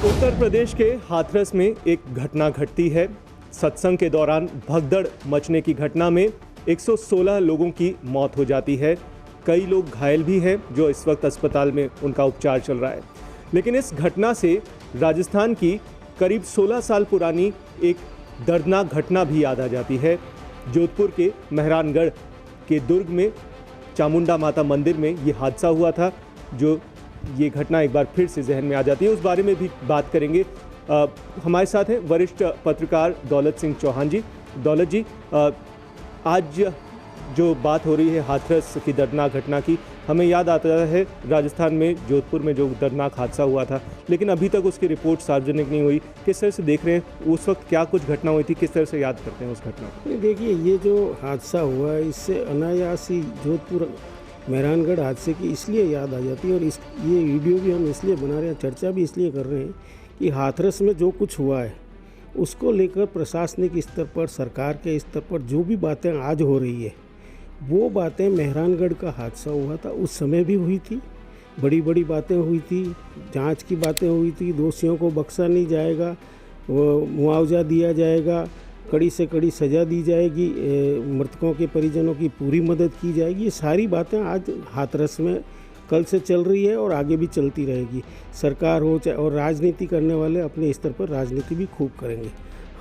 उत्तर प्रदेश के हाथरस में एक घटना घटती है। सत्संग के दौरान भगदड़ मचने की घटना में 116 लोगों की मौत हो जाती है। कई लोग घायल भी हैं जो इस वक्त अस्पताल में उनका उपचार चल रहा है। लेकिन इस घटना से राजस्थान की करीब 16 साल पुरानी एक दर्दनाक घटना भी याद आ जाती है। जोधपुर के मेहरानगढ़ के दुर्ग में चामुंडा माता मंदिर में ये हादसा हुआ था। जो ये घटना एक बार फिर से जहन में आ जाती है, उस बारे में भी बात करेंगे। हमारे साथ हैं वरिष्ठ पत्रकार दौलत सिंह चौहान जी। दौलत जी, आज जो बात हो रही है हाथरस की दर्दनाक घटना की, हमें याद आता है राजस्थान में जोधपुर में जो दर्दनाक हादसा हुआ था, लेकिन अभी तक उसकी रिपोर्ट सार्वजनिक नहीं हुई। किस तरह से देख रहे हैं, उस वक्त क्या कुछ घटना हुई थी, किस तरह से याद करते हैं उस घटना को? देखिए, ये जो हादसा हुआ है इससे अनायास ही जोधपुर मेहरानगढ़ हादसे की इसलिए याद आ जाती है। और ये वीडियो भी हम इसलिए बना रहे हैं, चर्चा भी इसलिए कर रहे हैं कि हाथरस में जो कुछ हुआ है उसको लेकर प्रशासनिक स्तर पर, सरकार के स्तर पर जो भी बातें आज हो रही है, वो बातें मेहरानगढ़ का हादसा हुआ था उस समय भी हुई थी। बड़ी बड़ी बातें हुई थी, जांच की बातें हुई थी, दोषियों को बख्शा नहीं जाएगा, वो मुआवजा दिया जाएगा, कड़ी से कड़ी सज़ा दी जाएगी, मृतकों के परिजनों की पूरी मदद की जाएगी। ये सारी बातें आज हाथरस में कल से चल रही है और आगे भी चलती रहेगी। सरकार हो चाहे, और राजनीति करने वाले अपने स्तर पर राजनीति भी खूब करेंगे।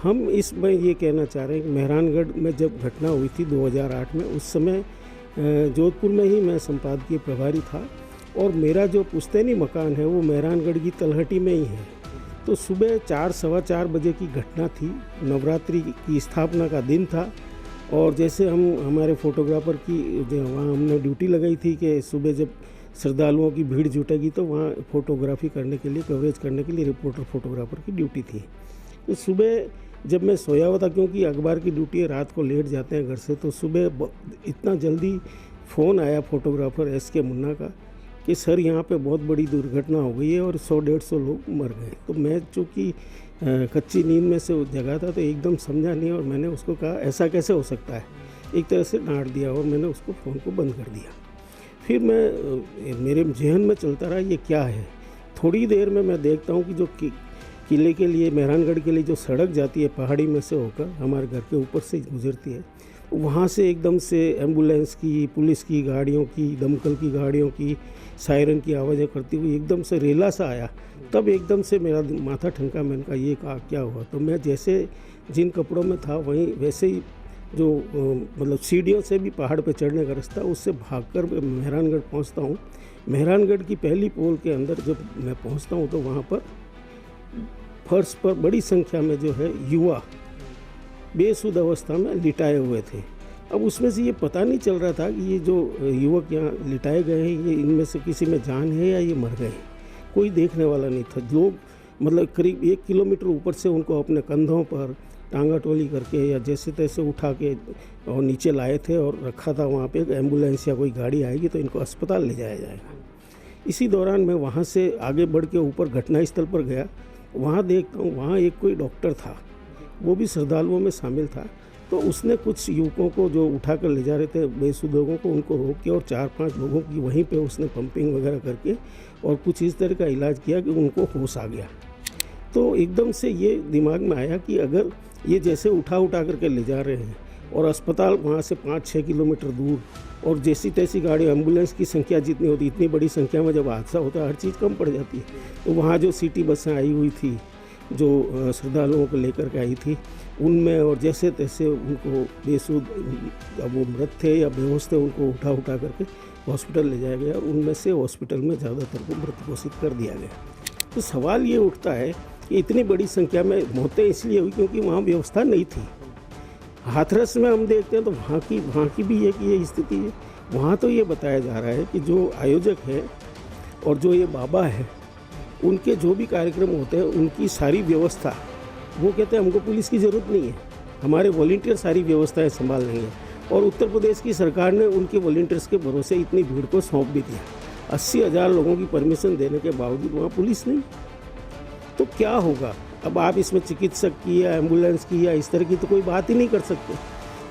हम इसमें ये कहना चाह रहे हैं कि मेहरानगढ़ में जब घटना हुई थी 2008 में, उस समय जोधपुर में ही मैं संपादकीय प्रभारी था और मेरा जो पुश्तैनी मकान है वो मेहरानगढ़ की तलहटी में ही है। तो सुबह 4 सवा 4 बजे की घटना थी। नवरात्रि की स्थापना का दिन था और जैसे हमारे फोटोग्राफर की वहाँ हमने ड्यूटी लगाई थी कि सुबह जब श्रद्धालुओं की भीड़ जुटेगी तो वहाँ फोटोग्राफी करने के लिए, कवरेज करने के लिए रिपोर्टर फोटोग्राफर की ड्यूटी थी। तो सुबह जब मैं सोया हुआ था, क्योंकि अखबार की ड्यूटी है, रात को लेट जाते हैं घर से, तो सुबह इतना जल्दी फ़ोन आया फोटोग्राफर SK मुन्ना का कि सर यहाँ पे बहुत बड़ी दुर्घटना हो गई है और 100-150 लोग मर गए। तो मैं चूँकि कच्ची नींद में से जगा था तो एकदम समझा नहीं और मैंने उसको कहा ऐसा कैसे हो सकता है, एक तरह से डांट दिया और मैंने उसको फ़ोन को बंद कर दिया। फिर मेरे जहन में चलता रहा ये क्या है। थोड़ी देर में मैं देखता हूँ कि जो किले के लिए, मेहरानगढ़ के लिए जो सड़क जाती है पहाड़ी में से होकर, हमारे घर के ऊपर से गुजरती है, वहाँ से एकदम से एम्बुलेंस की, पुलिस की गाड़ियों की, दमकल की गाड़ियों की सायरन की आवाज़ें करती हुई एकदम से रेला सा आया। तब एकदम से मेरा माथा ठनका। मैंने कहा ये क्या हुआ। तो मैं जैसे जिन कपड़ों में था वहीं वैसे ही जो मतलब सीढ़ियों से भी पहाड़ पे चढ़ने का रास्ता, उससे भागकर मेहरानगढ़ पहुंचता हूं। मेहरानगढ़ की पहली पोल के अंदर जब मैं पहुंचता हूं तो वहां पर फर्श पर बड़ी संख्या में जो है युवा बेसुध अवस्था में लिटाए हुए थे। अब उसमें से ये पता नहीं चल रहा था कि ये जो युवक यहाँ लिटाए गए हैं, ये इनमें से किसी में जान है या ये मर गए हैं। कोई देखने वाला नहीं था। लोग मतलब करीब 1 किलोमीटर ऊपर से उनको अपने कंधों पर टांगा टोली करके या जैसे तैसे उठा के और नीचे लाए थे और रखा था वहाँ पे। एम्बुलेंस या कोई गाड़ी आएगी तो इनको अस्पताल ले जाया जाएगा। इसी दौरान मैं वहाँ से आगे बढ़ के ऊपर घटनास्थल पर गया। वहाँ देखता हूँ वहाँ एक कोई डॉक्टर था, वो भी श्रद्धालुओं में शामिल था। तो उसने कुछ युवकों को जो उठा कर ले जा रहे थे, बेसुध लोगों को, उनको रोक के और 4-5 लोगों की वहीं पे उसने पंपिंग वगैरह करके और कुछ इस तरह का इलाज किया कि उनको होश आ गया। तो एकदम से ये दिमाग में आया कि अगर ये जैसे उठा करके ले जा रहे हैं और अस्पताल वहाँ से 5-6 किलोमीटर दूर, और जैसी तैसी गाड़ी, एम्बुलेंस की संख्या जितनी होती, इतनी बड़ी संख्या में जब हादसा होता है हर चीज़ कम पड़ जाती है। तो वहाँ जो सिटी बसें आई हुई थी जो श्रद्धालुओं को लेकर के आई थी, उनमें और जैसे तैसे उनको बेसुध, अब वो मृत थे या बेहोश थे, उनको उठा करके हॉस्पिटल ले जाया गया और उनमें से हॉस्पिटल में ज़्यादातर को मृत घोषित कर दिया गया। तो सवाल ये उठता है कि इतनी बड़ी संख्या में मौतें इसलिए हुई क्योंकि वहाँ व्यवस्था नहीं थी। हाथरस में हम देखते हैं तो वहाँ की भी ये स्थिति है। वहाँ तो ये बताया जा रहा है कि जो आयोजक है और जो ये बाबा है, उनके जो भी कार्यक्रम होते हैं उनकी सारी व्यवस्था, वो कहते हैं हमको पुलिस की ज़रूरत नहीं है, हमारे वॉलंटियर सारी व्यवस्थाएं संभाल लेंगे। और उत्तर प्रदेश की सरकार ने उनके वॉलंटियर्स के भरोसे इतनी भीड़ को सौंप भी दिया। 80,000 लोगों की परमिशन देने के बावजूद वहाँ पुलिस नहीं। तो क्या होगा? अब आप इसमें चिकित्सक की या एम्बुलेंस की या इस तरह की तो कोई बात ही नहीं कर सकते।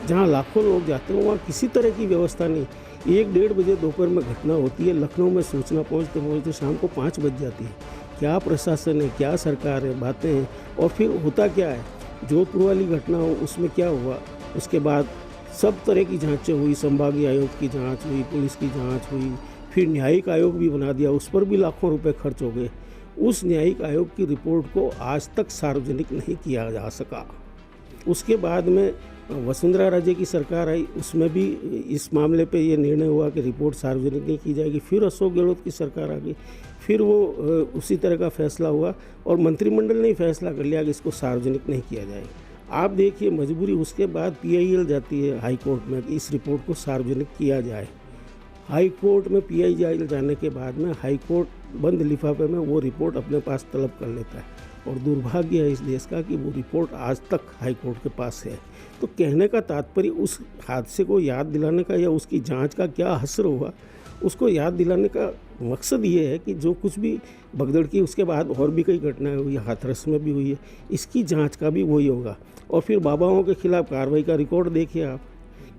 जहाँ लाखों लोग जाते हैं वहाँ किसी तरह की व्यवस्था नहीं। 1-1:30 बजे दोपहर में घटना होती है। लखनऊ में सूचना पहुँचते शाम को 5 बज जाती है। क्या प्रशासन है, क्या सरकार है, बातें हैं। और फिर होता क्या है, जोधपुर वाली घटना हो उसमें क्या हुआ, उसके बाद सब तरह की जांचें हुई, संभागीय आयोग की जांच हुई, पुलिस की जांच हुई, फिर न्यायिक आयोग भी बना दिया, उस पर भी लाखों रुपए खर्च हो गए। उस न्यायिक आयोग की रिपोर्ट को आज तक सार्वजनिक नहीं किया जा सका। उसके बाद में वसुंधरा राजे की सरकार आई, उसमें भी इस मामले पे ये निर्णय हुआ कि रिपोर्ट सार्वजनिक नहीं की जाएगी। फिर अशोक गहलोत की सरकार आ गई, फिर वो उसी तरह का फैसला हुआ और मंत्रिमंडल ने ही फैसला कर लिया कि इसको सार्वजनिक नहीं किया जाएगा। आप देखिए मजबूरी, उसके बाद PIL जाती है हाई कोर्ट में कि इस रिपोर्ट को सार्वजनिक किया जाए। हाई कोर्ट में PIL जाने के बाद में हाई कोर्ट बंद लिफाफे में वो रिपोर्ट अपने पास तलब कर लेता है और दुर्भाग्य है इस देश का कि वो रिपोर्ट आज तक हाई कोर्ट के पास है। तो कहने का तात्पर्य उस हादसे को याद दिलाने का या उसकी जांच का क्या असर हुआ, उसको याद दिलाने का मकसद ये है कि जो कुछ भी भगदड़ की उसके बाद और भी कई घटनाएं हुई, हाथरस में भी हुई है, इसकी जांच का भी वही होगा। और फिर बाबाओं के खिलाफ कार्रवाई का रिकॉर्ड देखिए आप,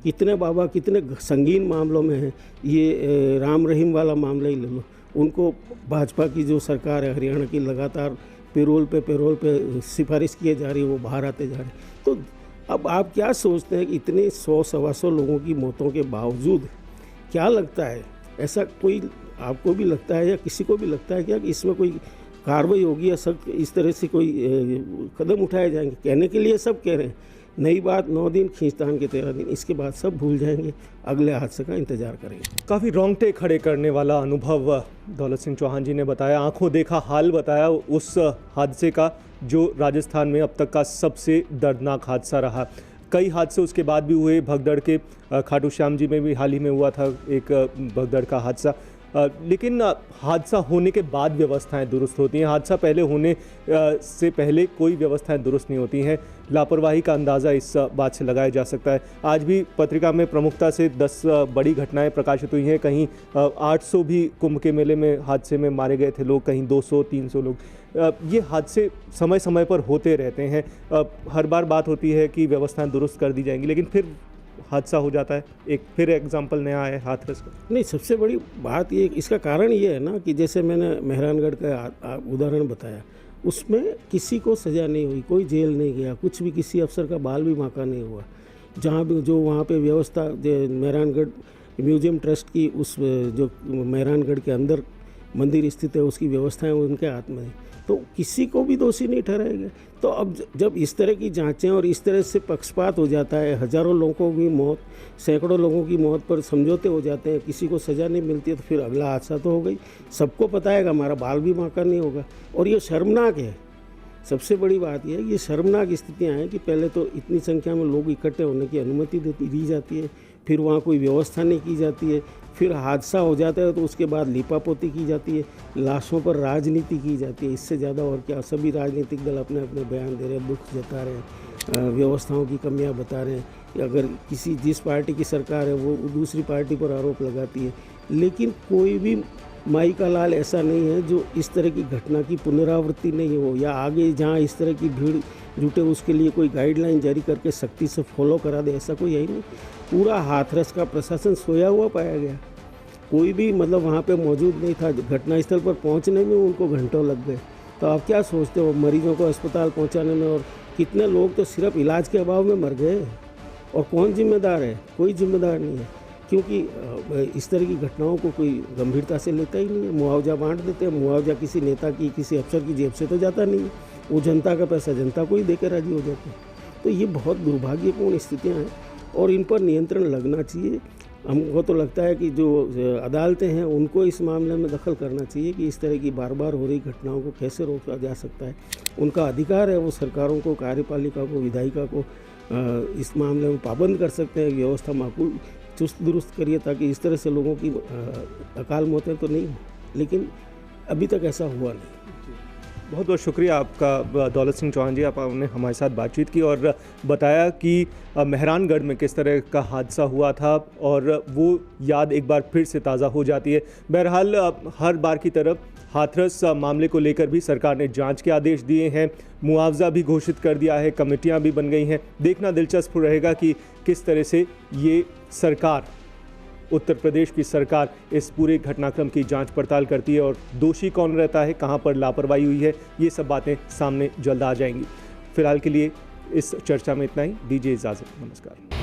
कितने बाबा कितने संगीन मामलों में हैं। ये राम रहीम वाला मामला ही ले लो, उनको भाजपा की जो सरकार है हरियाणा की लगातार पेरोल पे सिफारिश किए जा रही है, वो बाहर आते जा रहे हैं। तो अब आप क्या सोचते हैं कि इतने 100-125 लोगों की मौतों के बावजूद क्या लगता है, ऐसा कोई आपको भी लगता है या किसी को भी लगता है क्या कि इसमें कोई कार्रवाई होगी या सख्त इस तरह से कोई कदम उठाए जाएंगे? कहने के लिए सब कह रहे हैं, नई बात 9 दिन खींचतान के 13 दिन, इसके बाद सब भूल जाएंगे, अगले हादसे का इंतजार करेंगे। काफ़ी रोंगटे खड़े करने वाला अनुभव दौलत सिंह चौहान जी ने बताया, आंखों देखा हाल बताया उस हादसे का जो राजस्थान में अब तक का सबसे दर्दनाक हादसा रहा। कई हादसे उसके बाद भी हुए, भगदड़ के खाटू श्याम जी में भी हाल ही में हुआ था एक भगदड़ का हादसा, लेकिन हादसा होने के बाद व्यवस्थाएं दुरुस्त होती हैं। हादसा पहले होने से पहले कोई व्यवस्थाएं दुरुस्त नहीं होती हैं। लापरवाही का अंदाज़ा इस बात से लगाया जा सकता है। आज भी पत्रिका में प्रमुखता से 10 बड़ी घटनाएं प्रकाशित हुई हैं। कहीं 800 भी कुंभ के मेले में हादसे में मारे गए थे लोग, कहीं 200-300 लोग। ये हादसे समय समय पर होते रहते हैं। हर बार बात होती है कि व्यवस्थाएं दुरुस्त कर दी जाएंगी, लेकिन फिर हादसा हो जाता है। एक फिर एग्जाम्पल नया है हाथरस का। नहीं, सबसे बड़ी बात ये, इसका कारण ये है ना कि जैसे मैंने मेहरानगढ़ का उदाहरण बताया, उसमें किसी को सज़ा नहीं हुई, कोई जेल नहीं गया, कुछ भी किसी अफसर का बाल भी बांका नहीं हुआ। जहाँ भी जो वहाँ पे व्यवस्था मेहरानगढ़ म्यूजियम ट्रस्ट की उस जो मेहरानगढ़ के अंदर मंदिर स्थित है उसकी व्यवस्थाएं उनके हाथ में है, तो किसी को भी दोषी नहीं ठहराया गया। तो अब जब इस तरह की जांचें और इस तरह से पक्षपात हो जाता है, हज़ारों लोगों की मौत, सैकड़ों लोगों की मौत पर समझौते हो जाते हैं, किसी को सज़ा नहीं मिलती है, तो फिर अगला हादसा तो हो गई। सबको पता है हमारा बाल भी बांका नहीं होगा। और ये शर्मनाक है। सबसे बड़ी बात यह है, ये शर्मनाक स्थितियाँ हैं कि पहले तो इतनी संख्या में लोग इकट्ठे होने की अनुमति दी जाती है, फिर वहाँ कोई व्यवस्था नहीं की जाती है, फिर हादसा हो जाता है तो उसके बाद लिपापोती की जाती है, लाशों पर राजनीति की जाती है। इससे ज़्यादा और क्या? सभी राजनीतिक दल अपने अपने बयान दे रहे हैं, दुख जता रहे हैं, व्यवस्थाओं की कमियां बता रहे हैं। अगर जिस पार्टी की सरकार है वो दूसरी पार्टी पर आरोप लगाती है, लेकिन कोई भी माई का लाल ऐसा नहीं है जो इस तरह की घटना की पुनरावृत्ति नहीं हो, या आगे जहाँ इस तरह की भीड़ जुटे उसके लिए कोई गाइडलाइन जारी करके सख्ती से फॉलो करा दे, ऐसा कोई है ही नहीं। पूरा हाथरस का प्रशासन सोया हुआ पाया गया, कोई भी मतलब वहाँ पे मौजूद नहीं था। घटनास्थल पर पहुँचने में उनको घंटों लग गए। तो आप क्या सोचते हो, मरीजों को अस्पताल पहुँचाने में, और कितने लोग तो सिर्फ इलाज के अभाव में मर गए। और कौन जिम्मेदार है? कोई जिम्मेदार नहीं है, क्योंकि इस तरह की घटनाओं को कोई गंभीरता से लेता ही नहीं है। मुआवजा बांट देते हैं, मुआवजा किसी नेता की, किसी अफसर की जेब से तो जाता नहीं है, वो जनता का पैसा जनता को ही देकर राजी हो जाते हैं। तो ये बहुत दुर्भाग्यपूर्ण स्थितियाँ हैं और इन पर नियंत्रण लगना चाहिए। हमको तो लगता है कि जो अदालतें हैं उनको इस मामले में दखल करना चाहिए कि इस तरह की बार बार हो रही घटनाओं को कैसे रोका जा सकता है। उनका अधिकार है, वो सरकारों को, कार्यपालिका को, विधायिका को इस मामले में पाबंद कर सकते हैं। व्यवस्था माकूल चुस्त दुरुस्त करिए ताकि इस तरह से लोगों की अकाल मौतें तो नहीं हो, लेकिन अभी तक ऐसा हुआ नहीं। बहुत बहुत शुक्रिया आपका दौलत सिंह चौहान जी, आपने हमारे साथ बातचीत की और बताया कि मेहरानगढ़ में किस तरह का हादसा हुआ था और वो याद एक बार फिर से ताज़ा हो जाती है। बहरहाल हर बार की तरफ हाथरस मामले को लेकर भी सरकार ने जांच के आदेश दिए हैं, मुआवजा भी घोषित कर दिया है, कमेटियां भी बन गई हैं। देखना दिलचस्प रहेगा कि किस तरह से ये सरकार उत्तर प्रदेश की सरकार इस पूरे घटनाक्रम की जांच पड़ताल करती है और दोषी कौन रहता है, कहां पर लापरवाही हुई है, ये सब बातें सामने जल्द आ जाएंगी। फिलहाल के लिए इस चर्चा में इतना ही। दीजिए इजाज़त। नमस्कार।